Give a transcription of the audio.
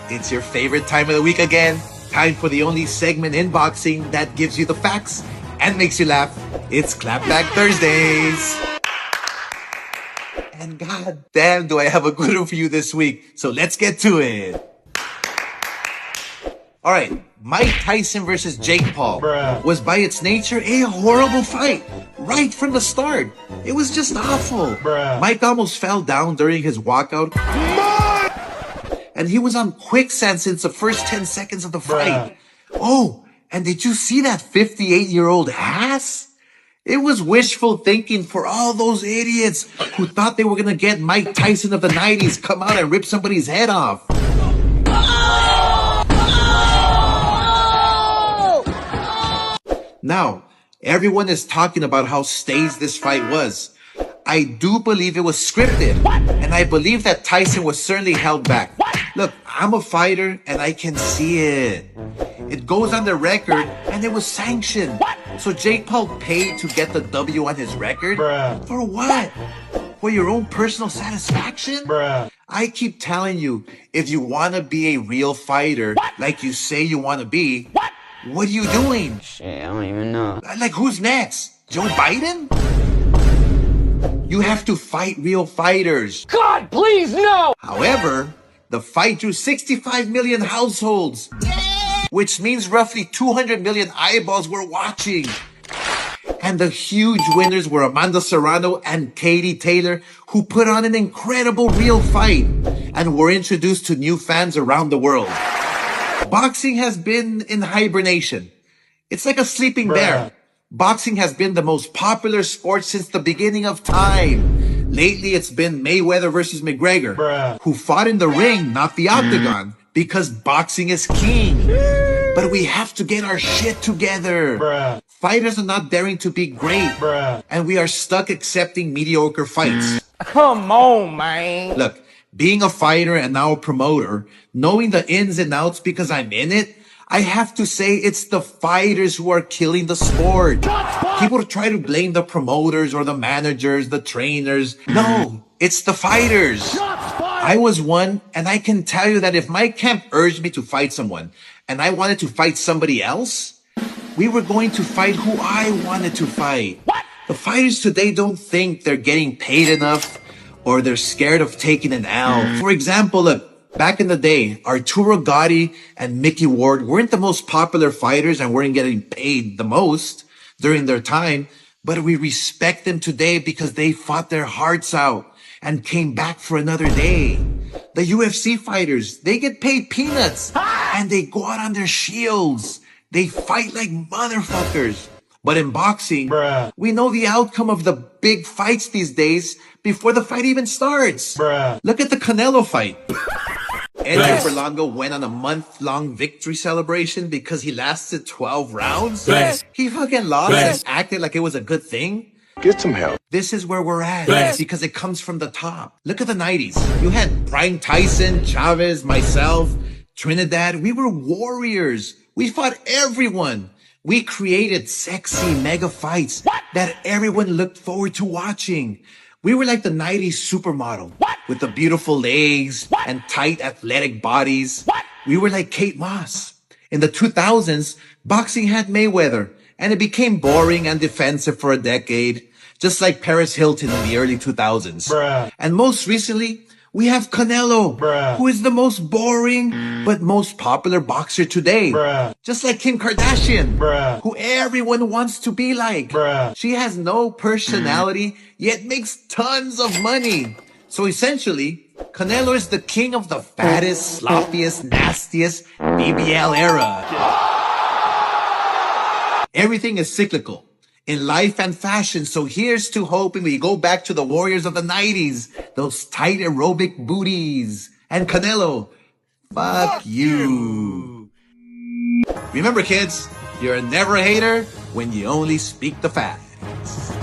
It's your favorite time of the week again. Time for the only segment in boxing that gives you the facts and makes you laugh. It's Clapback Thursdays. And god damn, do I have a good one for you this week. So let's get to it. Alright, Mike Tyson versus Jake Paul was by its nature a horrible fight. Right from the start. It was just awful. Mike almost fell down during his walkout. And he was on quicksand since the first 10 seconds of the fight. Oh, and did you see that 58-year-old ass? It was wishful thinking for all those idiots who thought they were going to get Mike Tyson of the 90s come out and rip somebody's head off. Now, everyone is talking about how staged this fight was. I do believe it was scripted, and I believe that Tyson was certainly held back. Look, I'm a fighter, and I can see it. It goes on the record, and it was sanctioned. So Jake Paul paid to get the W on his record? For what? For your own personal satisfaction? I keep telling you, if you want to be a real fighter, like you say you want to be, what are you doing? Shit, I don't even know. Like, who's next? Joe Biden? You have to fight real fighters. God, please, no! However, the fight drew 65 million households, which means roughly 200 million eyeballs were watching. And the huge winners were Amanda Serrano and Katie Taylor, who put on an incredible real fight and were introduced to new fans around the world. Boxing has been in hibernation. It's like a sleeping bear. Boxing has been the most popular sport since the beginning of time. Lately, it's been Mayweather versus McGregor, who fought in the ring, not the octagon, because boxing is king. But we have to get our shit together. Fighters are not daring to be great, and we are stuck accepting mediocre fights. Come on, man. Look, being a fighter and now a promoter, knowing the ins and outs because I'm in it, I have to say it's the fighters who are killing the sport. People try to blame the promoters or the managers, the trainers. No, it's the fighters. I was one, and I can tell you that if my camp urged me to fight someone and I wanted to fight somebody else, we were going to fight who I wanted to fight. The fighters today don't think they're getting paid enough or they're scared of taking an L. For example, look, back in the day, Arturo Gatti and Mickey Ward weren't the most popular fighters and weren't getting paid the most during their time, but we respect them today because they fought their hearts out and came back for another day. The UFC fighters, they get paid peanuts and they go out on their shields. They fight like motherfuckers. But in boxing, we know the outcome of the big fights these days before the fight even starts. Look at the Canelo fight. Edgar Berlanga went on a month-long victory celebration because he lasted 12 rounds. He fucking lost and acted like it was a good thing. Get some help. This is where we're at because it comes from the top. Look at the 90s. You had Brian Tyson, Chavez, myself, Trinidad. We were warriors. We fought everyone. We created sexy mega fights that everyone looked forward to watching. We were like the 90s supermodel with the beautiful legs and tight athletic bodies. We were like Kate Moss. In the 2000s, boxing had Mayweather, and it became boring and defensive for a decade, just like Paris Hilton in the early 2000s. And most recently, we have Canelo, who is the most boring but most popular boxer today. Just like Kim Kardashian, who everyone wants to be like. She has no personality, yet makes tons of money. So essentially, Canelo is the king of the fattest, sloppiest, nastiest BBL era. Everything is cyclical in life and fashion, so here's to hoping we go back to the warriors of the 90s, those tight aerobic booties. And Canelo, fuck you. Remember kids, you're never a hater when you only speak the facts.